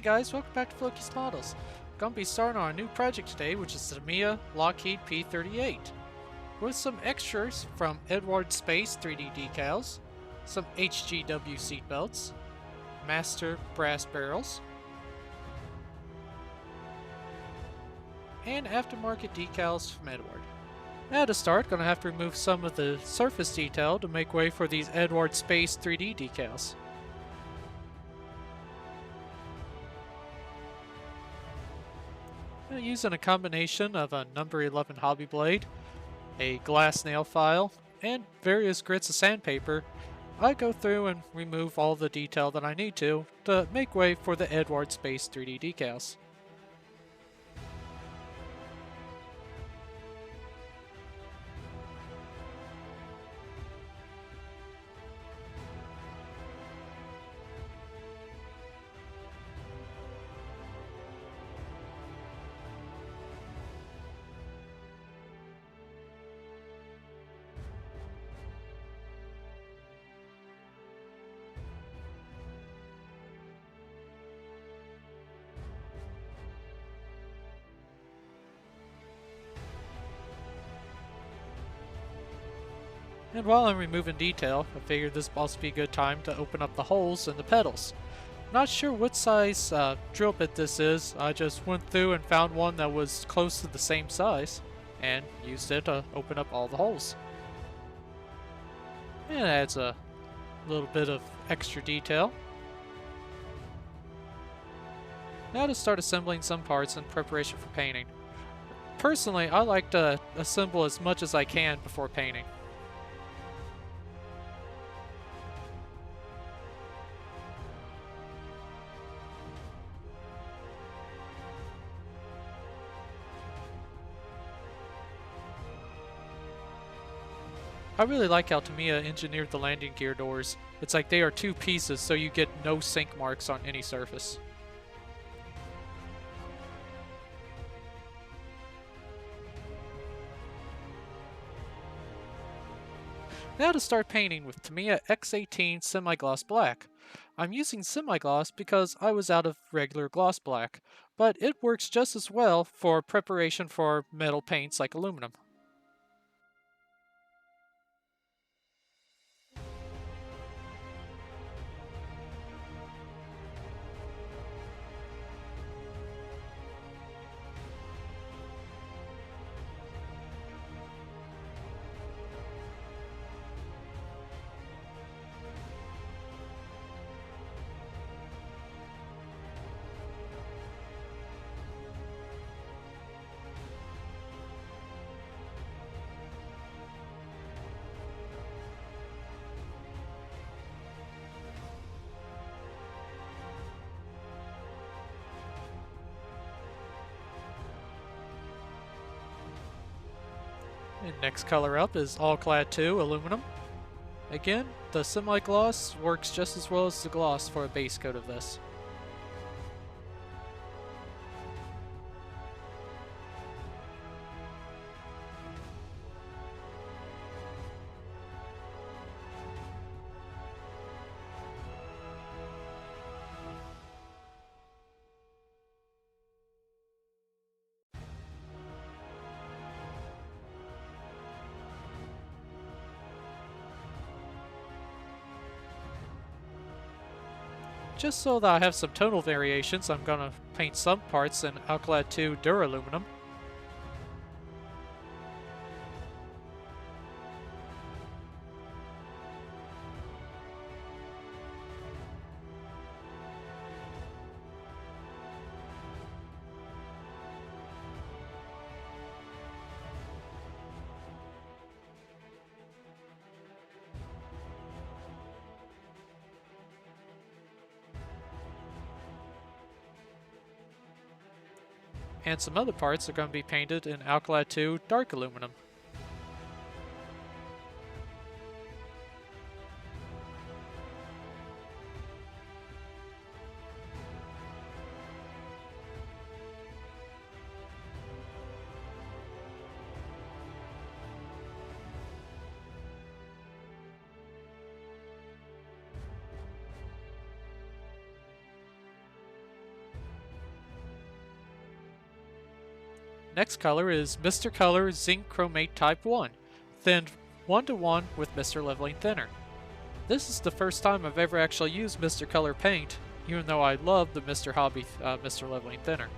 Hey guys, welcome back to Floki's Models. Gonna be starting on a new project today, which is the Tamiya Lockheed P-38. With some extras from Eduard Space 3D decals, some HGW seatbelts, master brass barrels, and aftermarket decals from Eduard. Now to start, gonna have to remove some of the surface detail to make way for these Eduard Space 3D decals. Using a combination of a number 11 hobby blade, a glass nail file, and various grits of sandpaper, I go through and remove all the detail that I need to make way for the Eduard Space 3D decals. And while I'm removing detail, I figured this would also be a good time to open up the holes in the pedals. Not sure what size drill bit this is, I just went through and found one that was close to the same size, and used it to open up all the holes. And it adds a little bit of extra detail. Now to start assembling some parts in preparation for painting. Personally, I like to assemble as much as I can before painting. I really like how Tamiya engineered the landing gear doors. It's like they are two pieces, so you get no sink marks on any surface. Now to start painting with Tamiya X18 Semi-Gloss Black. I'm using semi-gloss because I was out of regular gloss black, but it works just as well for preparation for metal paints like aluminum. And next color up is Alclad II Aluminum. Again, the semi-gloss works just as well as the gloss for a base coat of this. Just so that I have some tonal variations, I'm going to paint some parts in Alclad II Duraluminum. And some other parts are going to be painted in Alclad II Dark Aluminum. Next color is Mr. Color Zinc-Chromate Type 1, thinned 1:1 with Mr. Leveling Thinner. This is the first time I've ever actually used Mr. Color paint, even though I love the Mr. Hobby Mr. Leveling Thinner.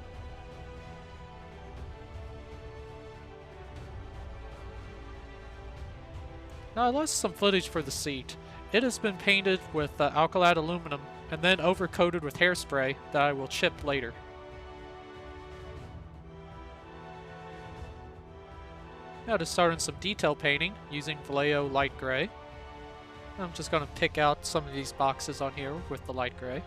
Now I lost some footage for the seat. It has been painted with Alclad aluminum and then overcoated with hairspray that I will chip later. Now to start on some detail painting using Vallejo light gray. I'm just going to pick out some of these boxes on here with the light gray.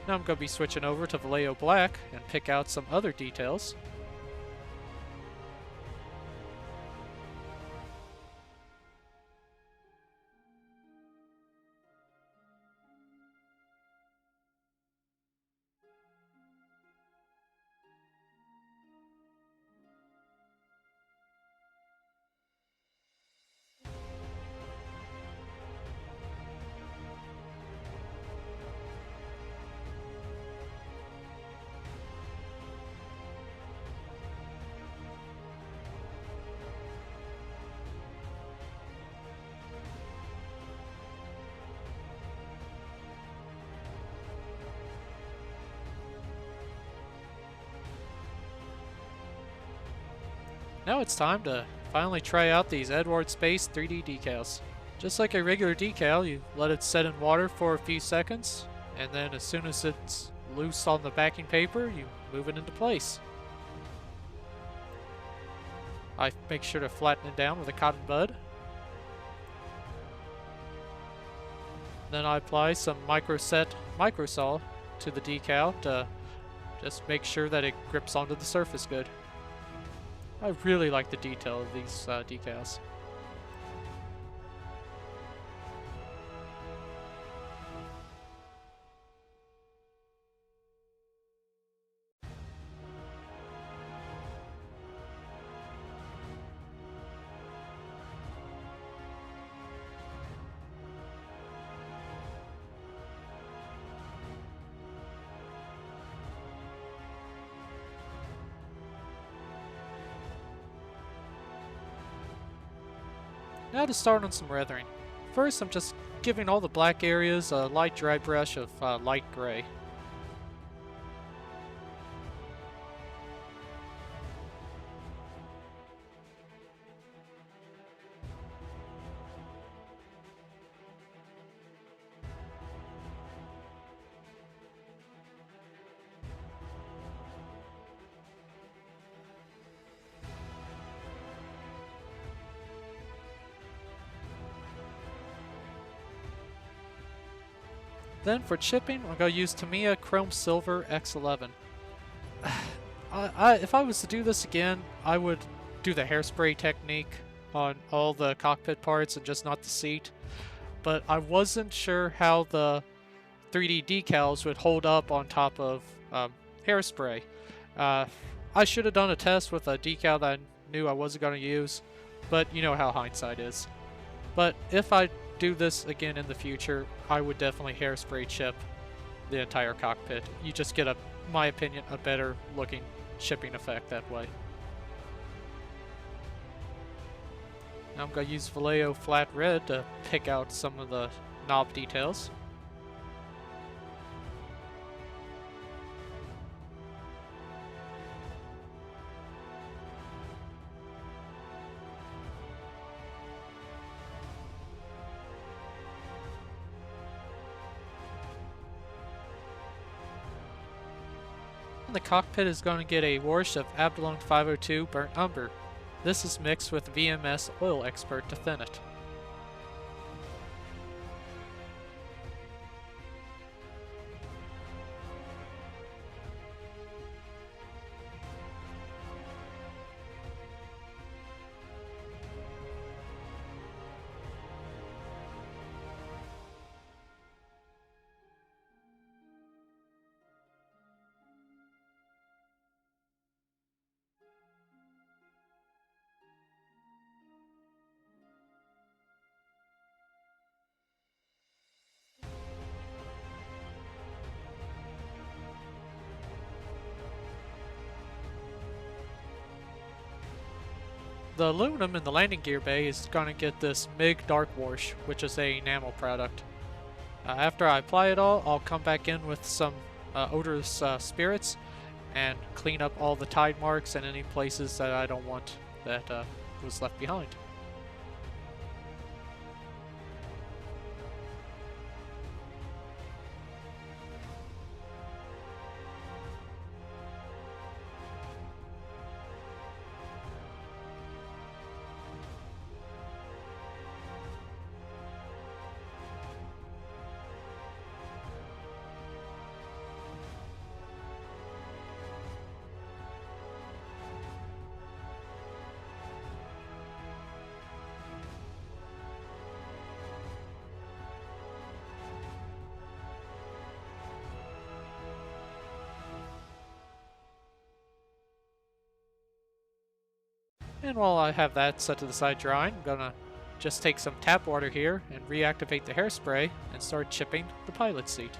Now I'm going to be switching over to Vallejo black and pick out some other details. Now it's time to finally try out these Eduard Space 3D decals. Just like a regular decal, you let it set in water for a few seconds, and then as soon as it's loose on the backing paper, you move it into place. I make sure to flatten it down with a cotton bud. Then I apply some microset microsaw to the decal to just make sure that it grips onto the surface good. I really like the detail of these decals. Now to start on some weathering. First, I'm just giving all the black areas a light dry brush of light gray. Then for chipping, I'm going to use Tamiya Chrome Silver X11. If I was to do this again, I would do the hairspray technique on all the cockpit parts and just not the seat. But I wasn't sure how the 3D decals would hold up on top of hairspray. I should have done a test with a decal that I knew I wasn't going to use, but you know how hindsight is. But if I do this again in the future, I would definitely hairspray chip the entire cockpit. You just get, my opinion, a better looking chipping effect that way. Now I'm going to use Vallejo flat red to pick out some of the knob details. The cockpit is going to get a wash of Abteilung 502 burnt umber. This is mixed with VMS Oil Expert to thin it. The aluminum in the landing gear bay is going to get this MIG Dark Wash, which is a enamel product. After I apply it all, I'll come back in with some odorless spirits and clean up all the tide marks and any places that I don't want that was left behind. And while I have that set to the side drying, I'm gonna just take some tap water here and reactivate the hairspray and start chipping the pilot seat.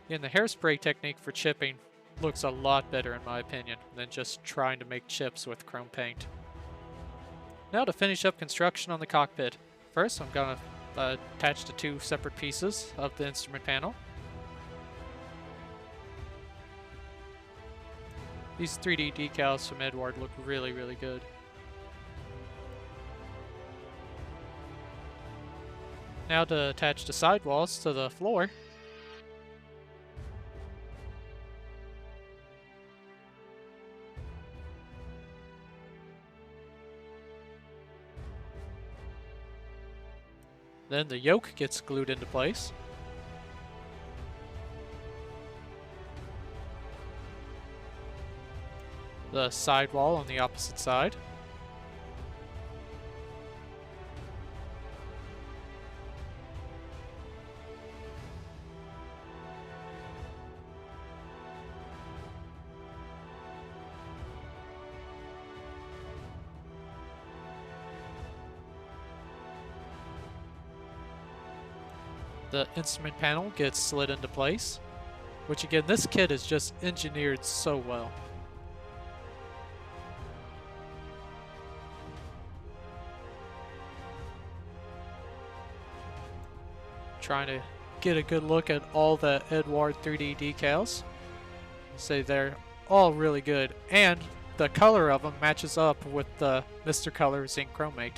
And the hairspray technique for chipping looks a lot better in my opinion than just trying to make chips with chrome paint. Now to finish up construction on the cockpit. First I'm going to attach the two separate pieces of the instrument panel. These 3D decals from Eduard look really, really good. Now to attach the sidewalls to the floor. Then the yoke gets glued into place. The sidewall on the opposite side. The instrument panel gets slid into place, which again, this kit is just engineered so well. Trying to get a good look at all the Eduard 3D decals. Say they're all really good, and the color of them matches up with the Mr. Color Zinc-Chromate.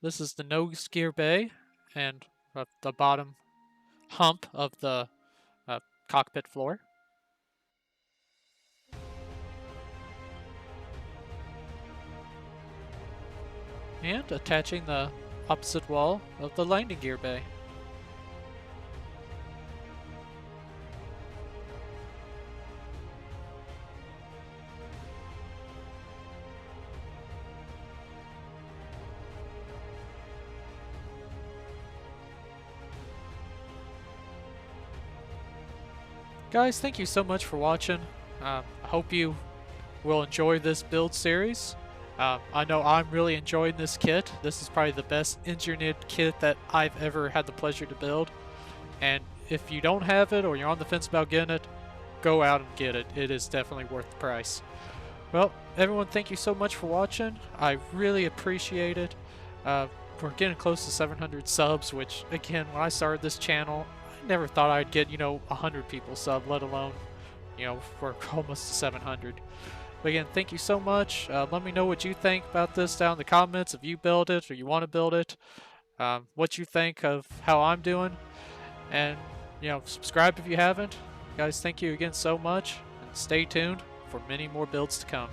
This is the nose gear bay and the bottom hump of the cockpit floor. And attaching the opposite wall of the landing gear bay. Guys, thank you so much for watching. I hope you will enjoy this build series. I know I'm really enjoying this kit. This is probably the best engineered kit that I've ever had the pleasure to build. And if you don't have it or you're on the fence about getting it, go out and get it. It is definitely worth the price. Well, everyone, thank you so much for watching. I really appreciate it. We're getting close to 700 subs, which, again, when I started this channel, never thought I'd get, 100 people sub, let alone, we're almost to 700. But again, thank you so much. Let me know what you think about this down in the comments, if you build it or you want to build it, what you think of how I'm doing, and, subscribe if you haven't. Guys, thank you again so much, and stay tuned for many more builds to come.